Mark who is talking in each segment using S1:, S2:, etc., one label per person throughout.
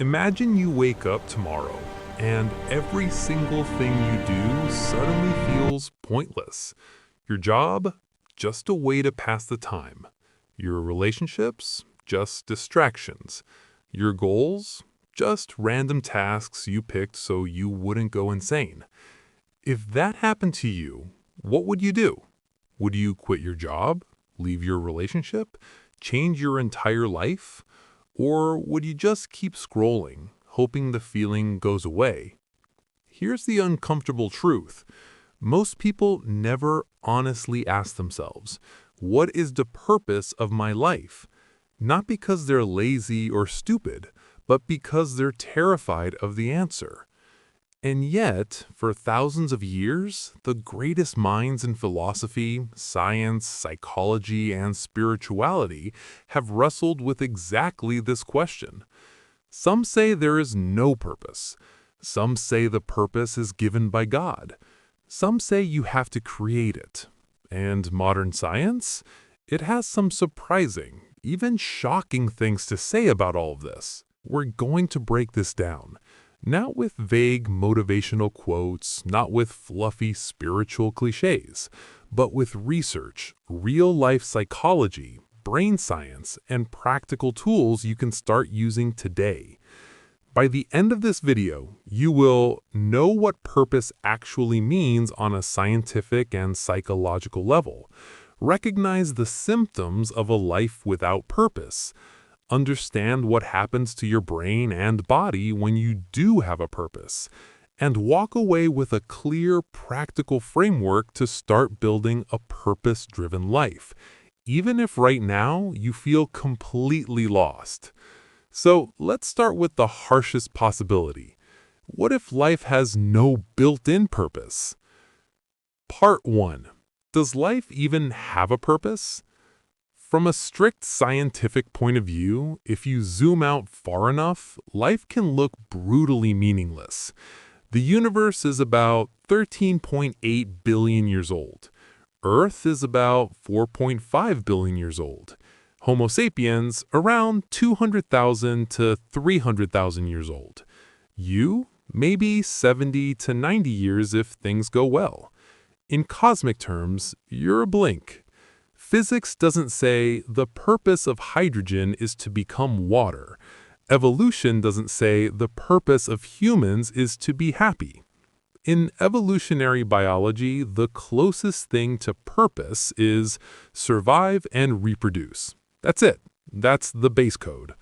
S1: Imagine you wake up tomorrow and every single thing you do suddenly feels pointless. Your job, just a way to pass the time. Your relationships, just distractions. Your goals, just random tasks you picked so you wouldn't go insane. If that happened to you, what would you do? Would you quit your job, leave your relationship, change your entire life? Or would you just keep scrolling, hoping the feeling goes away? Here's the uncomfortable truth. Most people never honestly ask themselves, what is the purpose of my life? Not because they're lazy or stupid, but because they're terrified of the answer. And yet, for thousands of years, the greatest minds in philosophy, science, psychology, and spirituality have wrestled with exactly this question. Some say there is no purpose. Some say the purpose is given by God. Some say you have to create it. And modern science? It has some surprising, even shocking things to say about all of this. We're going to break this down. Not with vague motivational quotes, not with fluffy spiritual cliches, but with research, real-life psychology, brain science, and practical tools you can start using today. By the end of this video, you will know what purpose actually means on a scientific and psychological level, recognize the symptoms of a life without purpose, understand what happens to your brain and body when you do have a purpose, and walk away with a clear, practical framework to start building a purpose-driven life, even if right now you feel completely lost. So let's start with the harshest possibility. What if life has no built-in purpose? Part 1. Does life even have a purpose? From a strict scientific point of view, if you zoom out far enough, life can look brutally meaningless. The universe is about 13.8 billion years old. Earth is about 4.5 billion years old. Homo sapiens around 200,000 to 300,000 years old. You, maybe 70 to 90 years if things go well. In cosmic terms, you're a blink. Physics doesn't say the purpose of hydrogen is to become water. Evolution doesn't say the purpose of humans is to be happy. In evolutionary biology, the closest thing to purpose is survive and reproduce. That's it. That's the base code.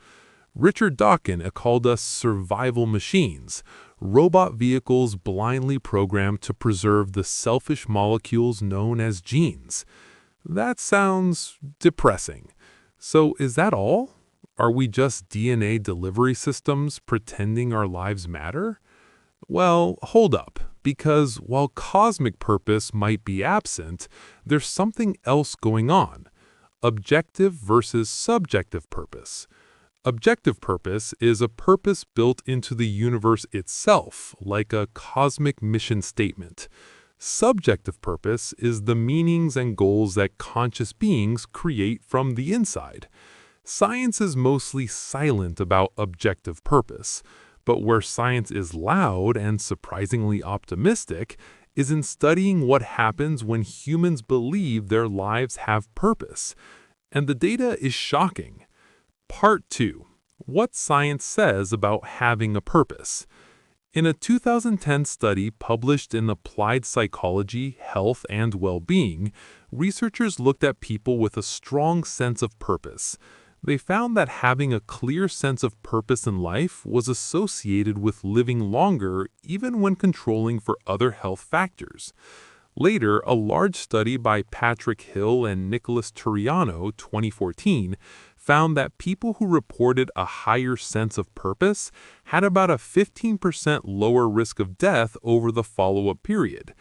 S1: Richard Dawkins called us survival machines, robot vehicles blindly programmed to preserve the selfish molecules known as genes. That sounds depressing. So is that all? Are we just DNA delivery systems pretending our lives matter? Well, hold up, because while cosmic purpose might be absent, there's something else going on. Objective versus subjective purpose. Objective purpose is a purpose built into the universe itself, like a cosmic mission statement. Subjective purpose is the meanings and goals that conscious beings create from the inside. Science is mostly silent about objective purpose, but where science is loud and surprisingly optimistic is in studying what happens when humans believe their lives have purpose. And the data is shocking. Part 2. What science says about having a purpose. In a 2010 study published in Applied Psychology, Health, and Well-Being, researchers looked at people with a strong sense of purpose. They found that having a clear sense of purpose in life was associated with living longer even when controlling for other health factors. Later, a large study by Patrick Hill and Nicholas Turiano, 2014, found that people who reported a higher sense of purpose had about a 15% lower risk of death over the follow-up period.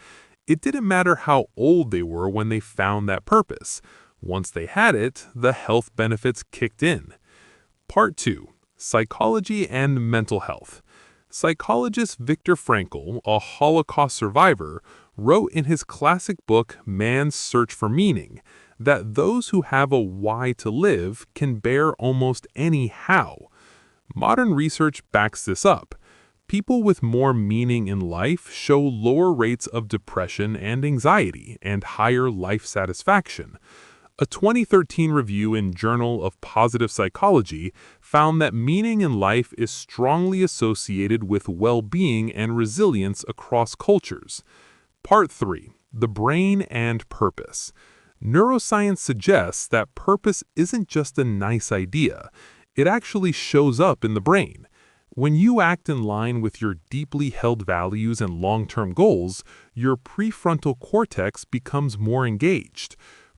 S1: It didn't matter how old they were when they found that purpose. Once they had it, the health benefits kicked in. Part 2. Psychology and mental health. Psychologist Viktor Frankl, a Holocaust survivor, wrote in his classic book Man's Search for Meaning that those who have a why to live can bear almost any how. Modern research backs this up. People with more meaning in life show lower rates of depression and anxiety and higher life satisfaction. A 2013 review in Journal of Positive Psychology found that meaning in life is strongly associated with well-being and resilience across cultures. Part 3. The Brain and Purpose. Neuroscience suggests that purpose isn't just a nice idea. It actually shows up in the brain. When you act in line with your deeply held values and long-term goals, your prefrontal cortex becomes more engaged.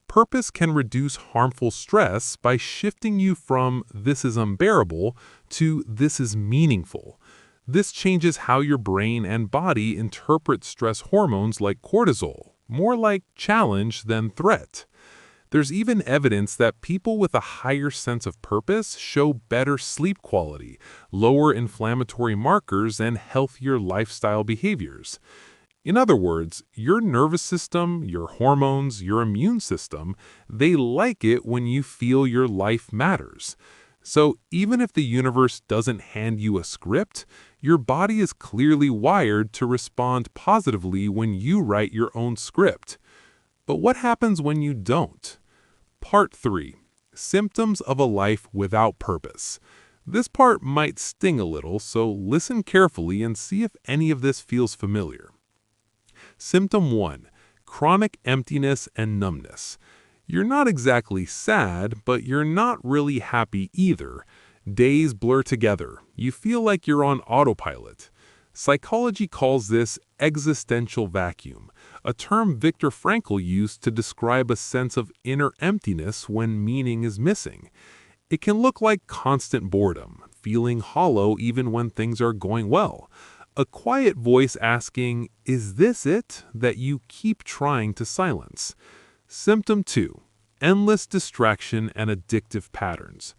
S1: Purpose can reduce harmful stress by shifting you from "this is unbearable" to "this is meaningful." This changes how your brain and body interpret stress hormones like cortisol, more like challenge than threat. There's even evidence that people with a higher sense of purpose show better sleep quality, lower inflammatory markers, and healthier lifestyle behaviors. In other words, your nervous system, your hormones, your immune system, they like it when you feel your life matters. So even if the universe doesn't hand you a script, your body is clearly wired to respond positively when you write your own script. But what happens when you don't? Part 3. Symptoms of a life without purpose. This part might sting a little, so listen carefully and see if any of this feels familiar. Symptom 1. Chronic emptiness and numbness. You're not exactly sad, but you're not really happy either. Days blur together. You feel like you're on autopilot. Psychology calls this existential vacuum, a term Viktor Frankl used to describe a sense of inner emptiness when meaning is missing. It can look like constant boredom, feeling hollow even when things are going well. A quiet voice asking, "Is this it?" that you keep trying to silence. Symptom 2. Endless distraction and addictive patterns.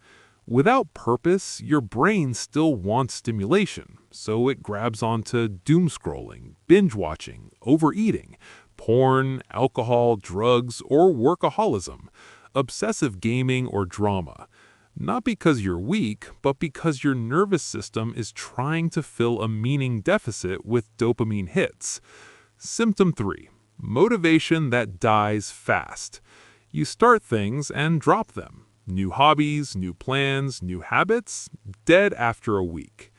S1: Without purpose, your brain still wants stimulation, so it grabs onto doom scrolling, binge watching, overeating, porn, alcohol, drugs, or workaholism, obsessive gaming, or drama. Not because you're weak, but because your nervous system is trying to fill a meaning deficit with dopamine hits. Symptom 3. Motivation that dies fast. You start things and drop them. New hobbies, new plans, new habits, dead after a week.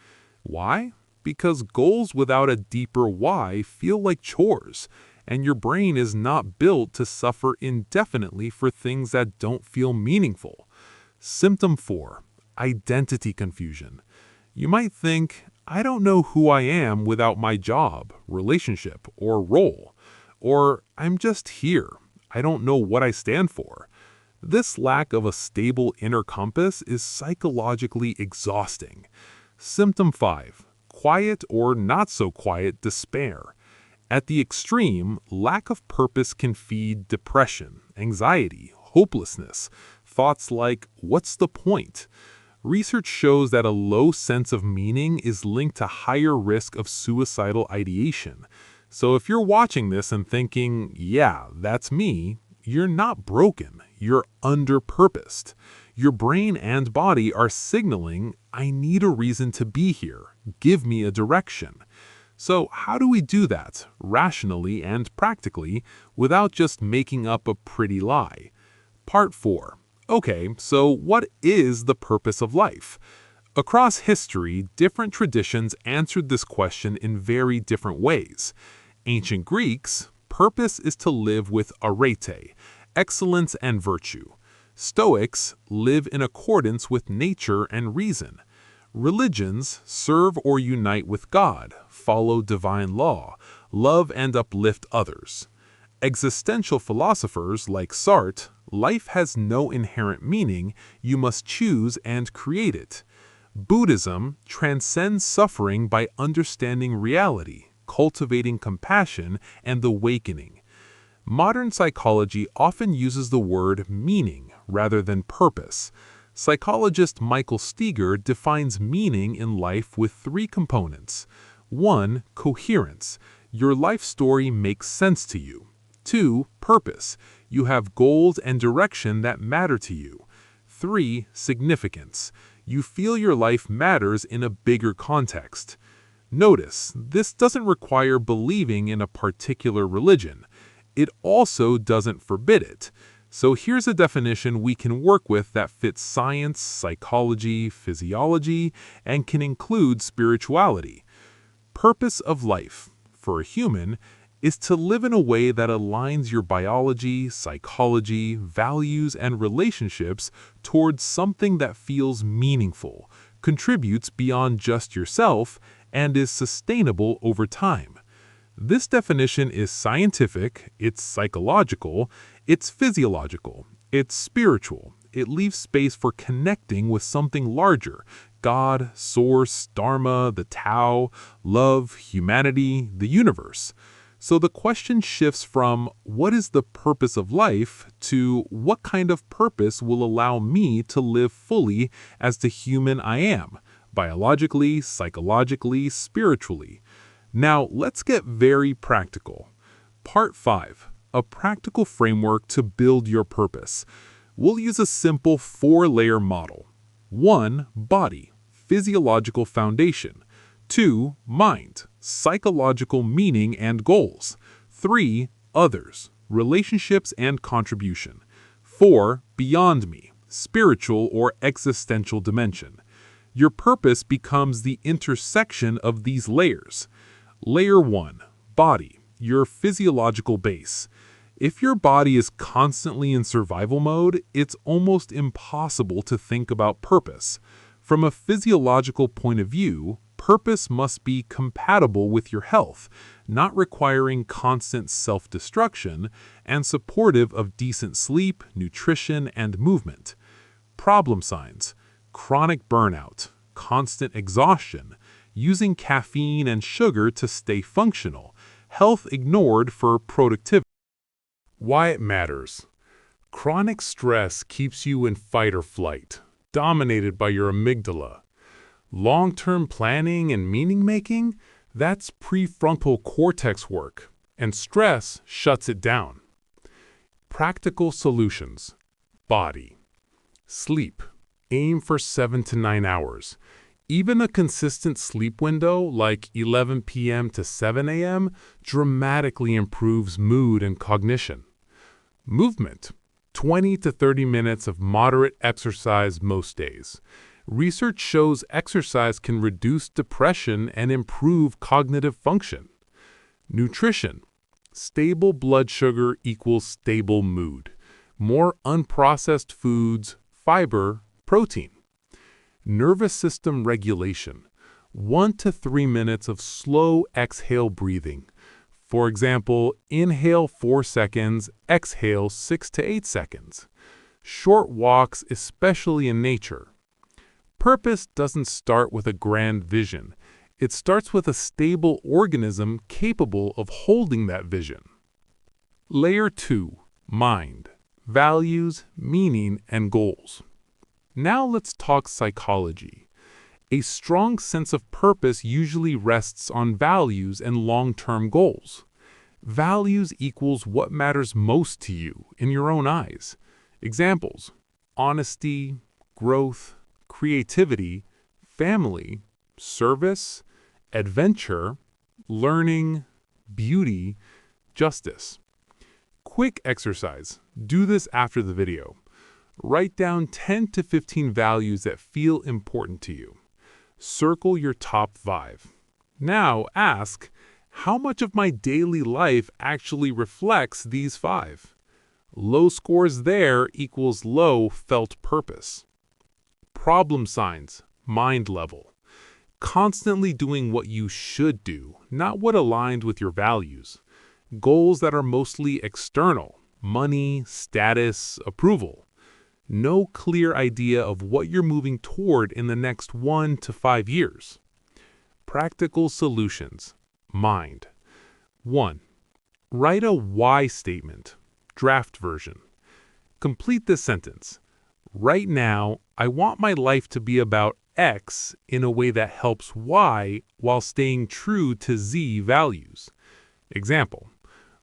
S1: Why? Because goals without a deeper why feel like chores, and your brain is not built to suffer indefinitely for things that don't feel meaningful. Symptom 4. Identity confusion. You might think, I don't know who I am without my job, relationship, or role. Or I'm just here. I don't know what I stand for. This lack of a stable inner compass is psychologically exhausting. Symptom 5. Quiet or not so quiet despair. At the extreme, lack of purpose can feed depression, anxiety, hopelessness, thoughts like, what's the point? Research shows that a low sense of meaning is linked to higher risk of suicidal ideation. So if you're watching this and thinking, yeah, that's me, you're not broken, you're underpurposed. Your brain and body are signaling, I need a reason to be here, give me a direction. So how do we do that, rationally and practically, without just making up a pretty lie? Part 4. Okay, so what is the purpose of life? Across history, different traditions answered this question in very different ways. Ancient Greeks, purpose is to live with arete, excellence and virtue. Stoics live in accordance with nature and reason. Religions serve or unite with God, follow divine law, love and uplift others. Existential philosophers like Sartre, life has no inherent meaning, you must choose and create it. Buddhism transcends suffering by understanding reality, cultivating compassion, and awakening. Modern psychology often uses the word meaning rather than purpose. Psychologist Michael Steger defines meaning in life with 3 components. 1. Coherence. Your life story makes sense to you. 2. Purpose. You have goals and direction that matter to you. 3. Significance. You feel your life matters in a bigger context. Notice, this doesn't require believing in a particular religion. It also doesn't forbid it. So here's a definition we can work with that fits science, psychology, physiology, and can include spirituality. Purpose of life, for a human, is to live in a way that aligns your biology, psychology, values, and relationships towards something that feels meaningful, contributes beyond just yourself, and is sustainable over time. This definition is scientific, it's psychological, it's physiological, it's spiritual. It leaves space for connecting with something larger: God, Source, Dharma, the Tao, love, humanity, the universe. So the question shifts from what is the purpose of life to what kind of purpose will allow me to live fully as the human I am, biologically, psychologically, spiritually. Now, let's get very practical. Part 5. A practical framework to build your purpose. We'll use a simple 4-layer model. 1. Body, physiological foundation. 2. Mind, psychological meaning and goals. 3. Others, relationships and contribution. 4. Beyond me, spiritual or existential dimension. Your purpose becomes the intersection of these layers. Layer 1. Body, your physiological base. If your body is constantly in survival mode, it's almost impossible to think about purpose. From a physiological point of view, purpose must be compatible with your health, not requiring constant self-destruction, and supportive of decent sleep, nutrition, and movement. Problem signs: chronic burnout, constant exhaustion, using caffeine and sugar to stay functional, health ignored for productivity. Why it matters. Chronic stress keeps you in fight or flight, dominated by your amygdala. Long-term planning and meaning-making, that's prefrontal cortex work, and stress shuts it down. Practical solutions. Body. Sleep. Aim for 7 to 9 hours. Even a consistent sleep window, like 11 p.m. to 7 a.m., dramatically improves mood and cognition. Movement. 20 to 30 minutes of moderate exercise most days. Research shows exercise can reduce depression and improve cognitive function. Nutrition. Stable blood sugar equals stable mood. More unprocessed foods, fiber, protein. Nervous system regulation. 1 to 3 minutes of slow exhale breathing. For example, inhale 4 seconds, exhale 6 to 8 seconds. Short walks, especially in nature. Purpose doesn't start with a grand vision. It starts with a stable organism capable of holding that vision. Layer 2. Mind. Values, meaning, and goals. Now let's talk psychology. A strong sense of purpose usually rests on values and long-term goals. Values equals what matters most to you in your own eyes. Examples: honesty, growth, creativity, family, service, adventure, learning, beauty, justice. Quick exercise. Do this after the video. Write down 10 to 15 values that feel important to you. Circle your top 5. Now ask, how much of my daily life actually reflects these 5? Low scores there equals low felt purpose. Problem signs, mind level. Constantly doing what you should do, not what aligned with your values. Goals that are mostly external, money, status, approval. No clear idea of what you're moving toward in the next 1 to 5 years. Practical solutions. Mind. 1. Write a why statement. Draft version. Complete this sentence. Right now, I want my life to be about X in a way that helps Y while staying true to Z values. Example.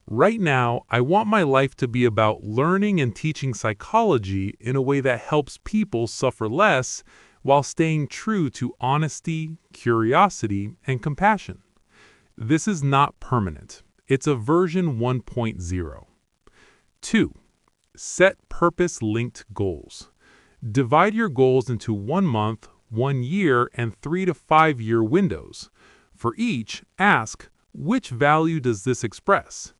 S1: Right now, I want my life to be about learning and teaching psychology in a way that helps people suffer less while staying true to honesty, curiosity, and compassion. This is not permanent. It's a version 1.0. 2. Set purpose-linked goals. Divide your goals into 1 month, 1 year, and 3 to 5 year windows. For each, ask, which value does this express?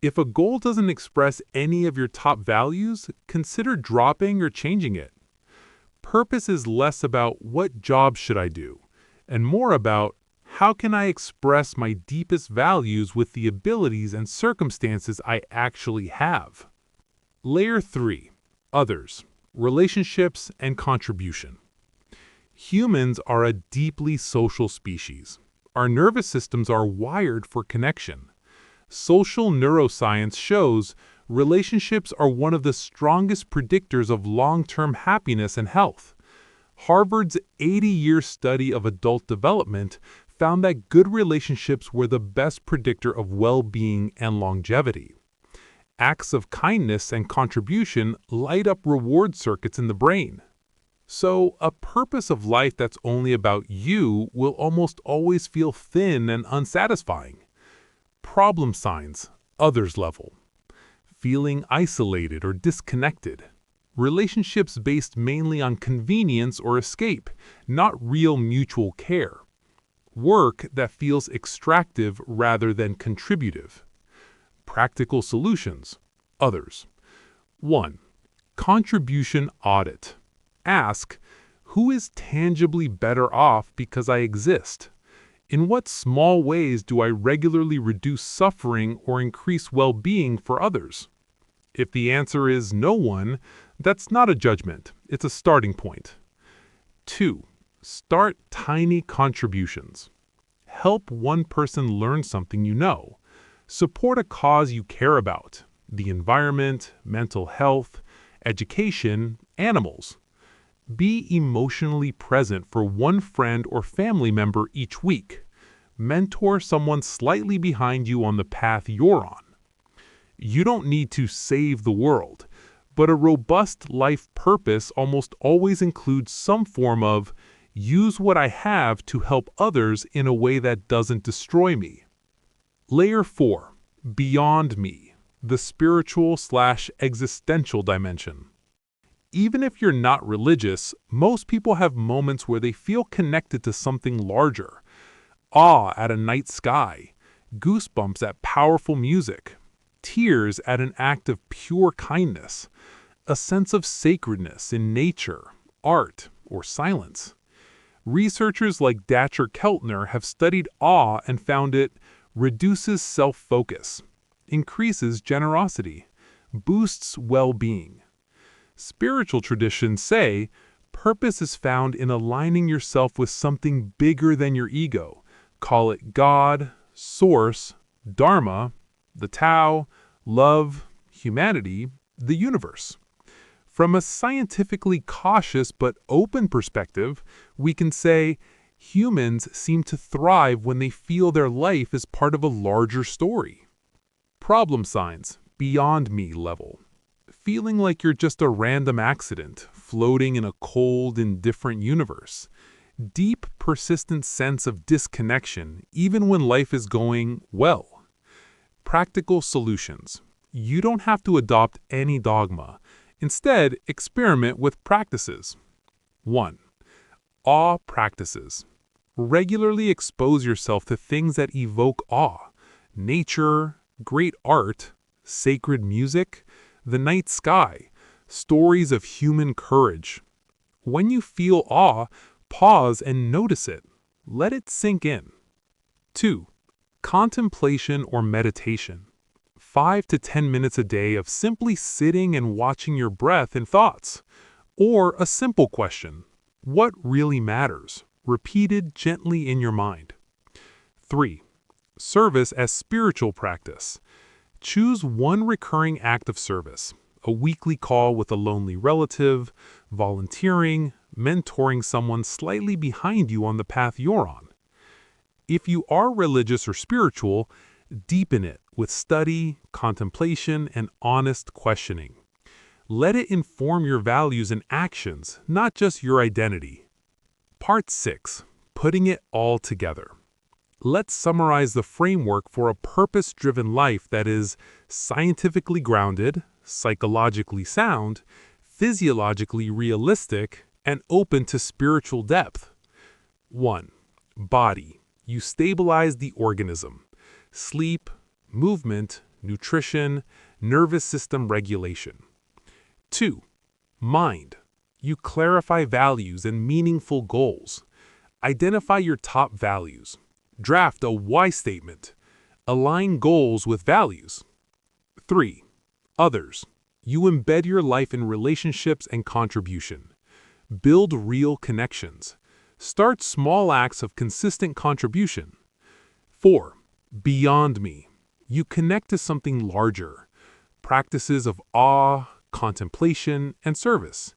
S1: If a goal doesn't express any of your top values, consider dropping or changing it. Purpose is less about what job should I do, and more about how can I express my deepest values with the abilities and circumstances I actually have. Layer 3. Others, relationships, and contribution. Humans are a deeply social species. Our nervous systems are wired for connection. Social neuroscience shows relationships are one of the strongest predictors of long-term happiness and health. Harvard's 80-year study of adult development found that good relationships were the best predictor of well-being and longevity. Acts of kindness and contribution light up reward circuits in the brain. So, a purpose of life that's only about you will almost always feel thin and unsatisfying. Problem signs, others level. Feeling isolated or disconnected. Relationships based mainly on convenience or escape, not real mutual care. Work that feels extractive rather than contributive. Practical solutions, others. 1. Contribution audit. Ask, who is tangibly better off because I exist? In what small ways do I regularly reduce suffering or increase well-being for others? If the answer is no one, that's not a judgment, it's a starting point. 2. Start tiny contributions. Help one person learn something you know. Support a cause you care about, the environment, mental health, education, animals. Be emotionally present for one friend or family member each week. Mentor someone slightly behind you on the path you're on. You don't need to save the world, but a robust life purpose almost always includes some form of use what I have to help others in a way that doesn't destroy me. Layer 4. Beyond me, the spiritual/existential dimension. Even if you're not religious, most people have moments where they feel connected to something larger. Awe at a night sky, goosebumps at powerful music, tears at an act of pure kindness, a sense of sacredness in nature, art, or silence. Researchers like Dacher Keltner have studied awe and found it reduces self-focus, increases generosity, boosts well-being. Spiritual traditions say purpose is found in aligning yourself with something bigger than your ego. Call it God, Source, Dharma, the Tao, love, humanity, the universe. From a scientifically cautious but open perspective, we can say humans seem to thrive when they feel their life is part of a larger story. Problem signs, beyond me level. Feeling like you're just a random accident, floating in a cold, indifferent universe. Deep, persistent sense of disconnection, even when life is going well. Practical solutions. You don't have to adopt any dogma. Instead, experiment with practices. 1. Awe practices. Regularly expose yourself to things that evoke awe. Nature, great art, sacred music, the night sky, stories of human courage. When you feel awe, pause and notice it. Let it sink in. 2. Contemplation or meditation. 5 to 10 minutes a day of simply sitting and watching your breath and thoughts. Or a simple question, what really matters? Repeated gently in your mind. 3. Service as spiritual practice. Choose one recurring act of service, a weekly call with a lonely relative, volunteering, mentoring someone slightly behind you on the path you're on. If you are religious or spiritual, deepen it with study, contemplation, and honest questioning. Let it inform your values and actions, not just your identity. Part 6. Putting it all together. Let's summarize the framework for a purpose-driven life that is scientifically grounded, psychologically sound, physiologically realistic, and open to spiritual depth. 1. Body. You stabilize the organism. Sleep, movement, nutrition, nervous system regulation. 2. Mind. You clarify values and meaningful goals. Identify your top values. Draft a why statement. Align goals with values. 3. Others. You embed your life in relationships and contribution. Build real connections. Start small acts of consistent contribution. 4. Beyond me. You connect to something larger. Practices of awe, contemplation, and service.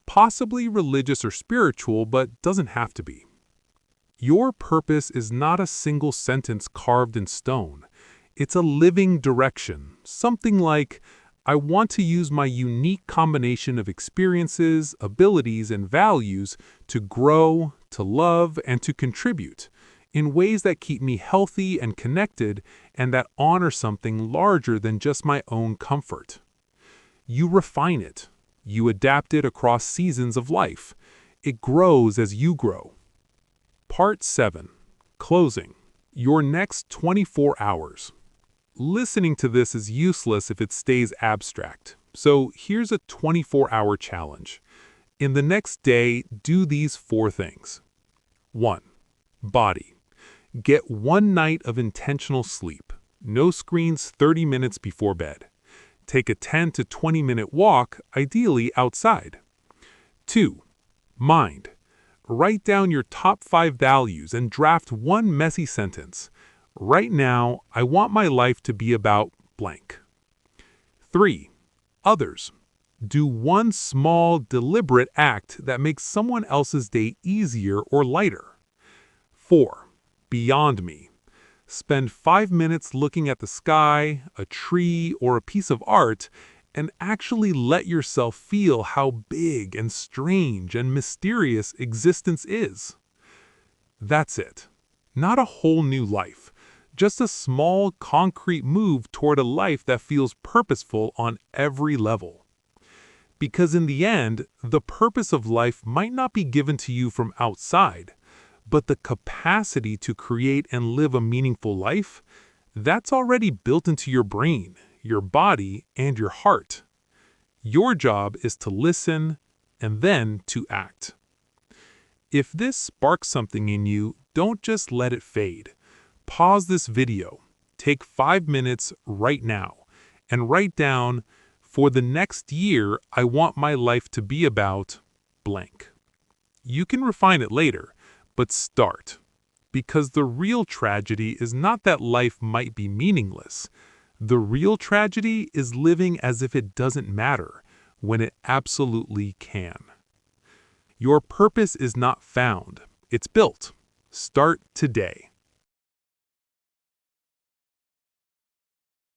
S1: Possibly religious or spiritual, but doesn't have to be. Your purpose is not a single sentence carved in stone. It's a living direction, something like, I want to use my unique combination of experiences, abilities, and values to grow, to love, and to contribute in ways that keep me healthy and connected and that honor something larger than just my own comfort. You refine it. You adapt it across seasons of life. It grows as you grow. Part 7. Closing. Your next 24 hours. Listening to this is useless if it stays abstract. So here's a 24-hour challenge. In the next day, do these 4 things. 1. Body. Get 1 night of intentional sleep. No screens 30 minutes before bed. Take a 10 to 20-minute walk, ideally outside. 2. Mind. Write down your top 5 values and draft 1 messy sentence. Right now, I want my life to be about blank. 3. Others. Do 1 small, deliberate act that makes someone else's day easier or lighter. 4. Beyond me. Spend 5 minutes looking at the sky, a tree, or a piece of art, and actually let yourself feel how big and strange and mysterious existence is. That's it. Not a whole new life, just a small, concrete move toward a life that feels purposeful on every level. Because in the end, the purpose of life might not be given to you from outside, but the capacity to create and live a meaningful life, that's already built into your brain, your body, and your heart. Your job is to listen and then to act. If this sparks something in you, don't just let it fade. Pause this video, take 5 minutes right now, and write down, for the next year, I want my life to be about blank. You can refine it later, but start. Because the real tragedy is not that life might be meaningless. The real tragedy is living as if it doesn't matter, when it absolutely can. Your purpose is not found, it's built. Start today.